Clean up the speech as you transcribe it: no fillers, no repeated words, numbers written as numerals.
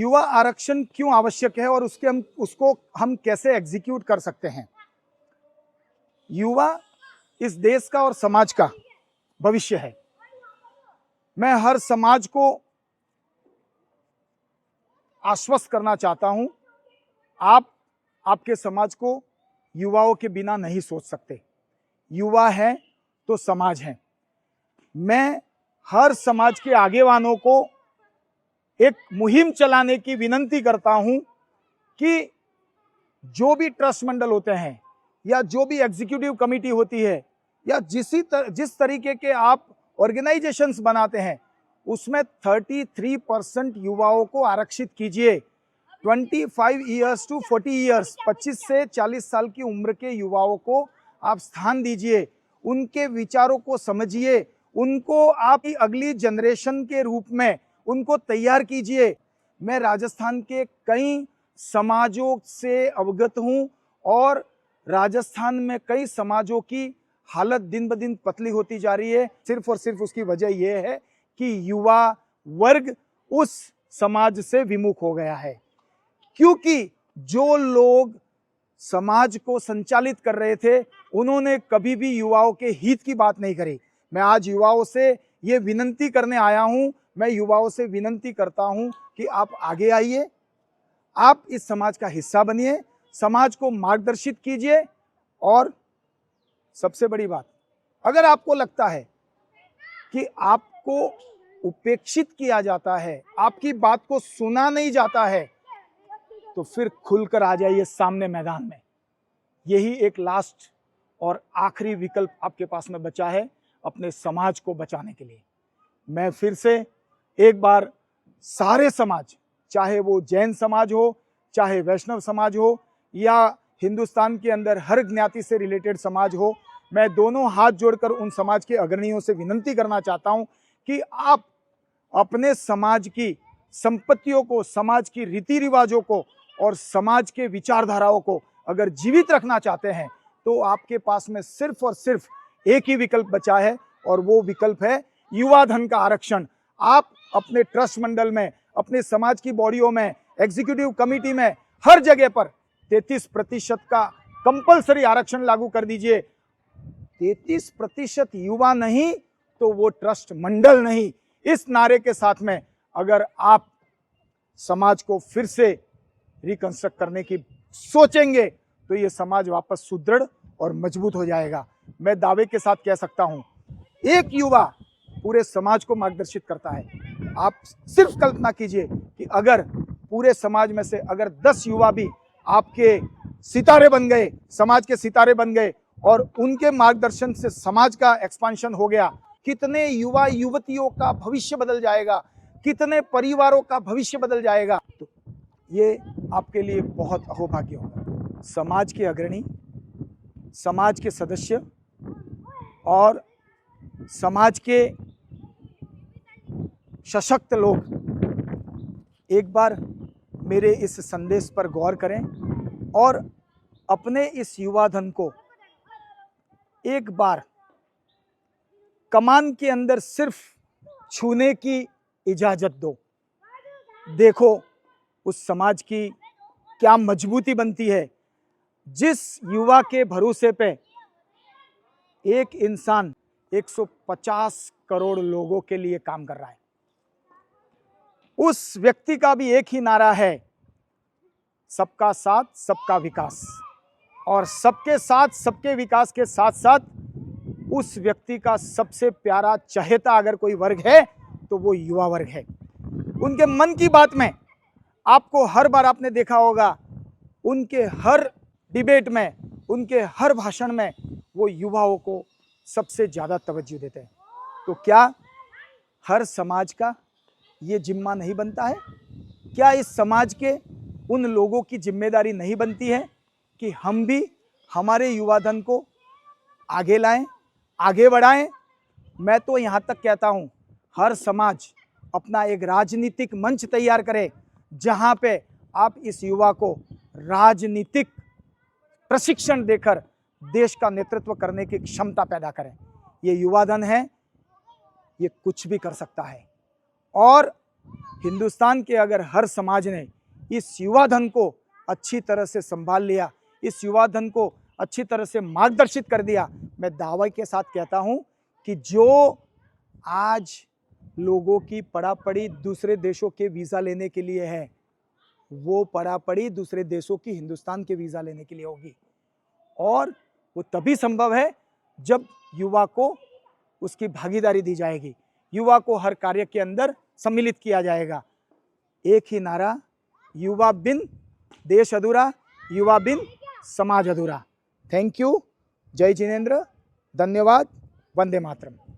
युवा आरक्षण क्यों आवश्यक है और उसको हम कैसे एग्जीक्यूट कर सकते हैं। युवा इस देश का और समाज का भविष्य है। मैं हर समाज को आश्वस्त करना चाहता हूं, आपके समाज को युवाओं के बिना नहीं सोच सकते। युवा है तो समाज है। मैं हर समाज के आगेवानों को एक मुहिम चलाने की विनती करता हूं कि जो भी ट्रस्ट मंडल होते हैं या जो भी एग्जीक्यूटिव कमेटी होती है या जिस तरीके के आप ऑर्गेनाइजेशंस बनाते हैं उसमें 33% युवाओं को आरक्षित कीजिए। 25 ईयर्स टू 40 ईयर्स 25 से 40 साल की उम्र के युवाओं को आप स्थान दीजिए, उनके विचारों को समझिए, उनको आप अगली जनरेशन के रूप में उनको तैयार कीजिए। मैं राजस्थान के कई समाजों से अवगत हूं और राजस्थान में कई समाजों की हालत दिन ब दिन पतली होती जा रही है। सिर्फ और सिर्फ उसकी वजह यह है कि युवा वर्ग उस समाज से विमुख हो गया है, क्योंकि जो लोग समाज को संचालित कर रहे थे उन्होंने कभी भी युवाओं के हित की बात नहीं करी। मैं आज युवाओं से ये विनती करने आया हूं, मैं युवाओं से विनती करता हूं कि आप आगे आइए, आप इस समाज का हिस्सा बनिए, समाज को मार्गदर्शित कीजिए। और सबसे बड़ी बात, अगर आपको लगता है कि आपको उपेक्षित किया जाता है, आपकी बात को सुना नहीं जाता है, तो फिर खुलकर आ जाइए सामने मैदान में। यही एक लास्ट और आखिरी विकल्प आपके पास में बचा है अपने समाज को बचाने के लिए। मैं फिर से एक बार सारे समाज, चाहे वो जैन समाज हो, चाहे वैष्णव समाज हो या हिंदुस्तान के अंदर हर ज्ञाति से रिलेटेड समाज हो, मैं दोनों हाथ जोड़कर उन समाज के अग्रणियों से विनती करना चाहता हूं कि आप अपने समाज की संपत्तियों को, समाज की रीति रिवाजों को और समाज के विचारधाराओं को अगर जीवित रखना चाहते हैं तो आपके पास में सिर्फ और सिर्फ एक ही विकल्प बचा है और वो विकल्प है युवा धन का आरक्षण। आप अपने ट्रस्ट मंडल में, अपने समाज की बॉडियों में, एग्जीक्यूटिव कमेटी में, हर जगह पर 33% का कंपलसरी आरक्षण लागू कर दीजिए। 33% युवा नहीं तो वो ट्रस्ट मंडल नहीं। इस नारे के साथ में अगर आप समाज को फिर से रिकंस्ट्रक्ट करने की सोचेंगे तो ये समाज वापस सुदृढ़ और मजबूत हो जाएगा। मैं दावे के साथ कह सकता हूं, एक युवा पूरे समाज को मार्गदर्शित करता है। आप सिर्फ कल्पना कीजिए कि अगर पूरे समाज में से अगर 10 युवा भी आपके सितारे बन गए, समाज के सितारे बन गए और उनके मार्गदर्शन से समाज का एक्सपांशन हो गया, कितने युवा युवतियों का भविष्य बदल जाएगा, कितने परिवारों का भविष्य बदल जाएगा। तो ये आपके लिए बहुत अहोभाग्य होगा। समाज के अग्रणी, समाज के सदस्य और समाज के सशक्त लोग एक बार मेरे इस संदेश पर गौर करें और अपने इस युवा धन को एक बार कमान के अंदर सिर्फ छूने की इजाजत दो। देखो उस समाज की क्या मजबूती बनती है जिस युवा के भरोसे पे एक इंसान 150 करोड़ लोगों के लिए काम कर रहा है। उस व्यक्ति का भी एक ही नारा है, सबका साथ सबका विकास। और सबके साथ सबके विकास के साथ साथ उस व्यक्ति का सबसे प्यारा चहेता अगर कोई वर्ग है तो वो युवा वर्ग है। उनके मन की बात में आपको हर बार आपने देखा होगा, उनके हर डिबेट में, उनके हर भाषण में वो युवाओं को सबसे ज़्यादा तवज्जो देते हैं। तो क्या हर समाज का ये जिम्मा नहीं बनता है? क्या इस समाज के उन लोगों की जिम्मेदारी नहीं बनती है कि हम भी हमारे युवा धन को आगे लाएं, आगे बढ़ाएं? मैं तो यहाँ तक कहता हूँ, हर समाज अपना एक राजनीतिक मंच तैयार करे जहाँ पे आप इस युवा को राजनीतिक प्रशिक्षण देकर देश का नेतृत्व करने की क्षमता पैदा करें। ये युवा धन है, ये कुछ भी कर सकता है। और हिंदुस्तान के अगर हर समाज ने इस युवा धन को अच्छी तरह से संभाल लिया, इस युवा धन को अच्छी तरह से मार्गदर्शित कर दिया, मैं दावे के साथ कहता हूं कि जो आज लोगों की पड़ापड़ी दूसरे देशों के वीज़ा लेने के लिए है, वो पड़ापड़ी दूसरे देशों की हिंदुस्तान के वीज़ा लेने के लिए होगी। और वो तभी संभव है जब युवा को उसकी भागीदारी दी जाएगी, युवा को हर कार्य के अंदर सम्मिलित किया जाएगा। एक ही नारा, युवा बिन देश अधूरा, युवा बिन समाज अधूरा। Thank you. जय जिनेंद्र, धन्यवाद, वंदे मातरम।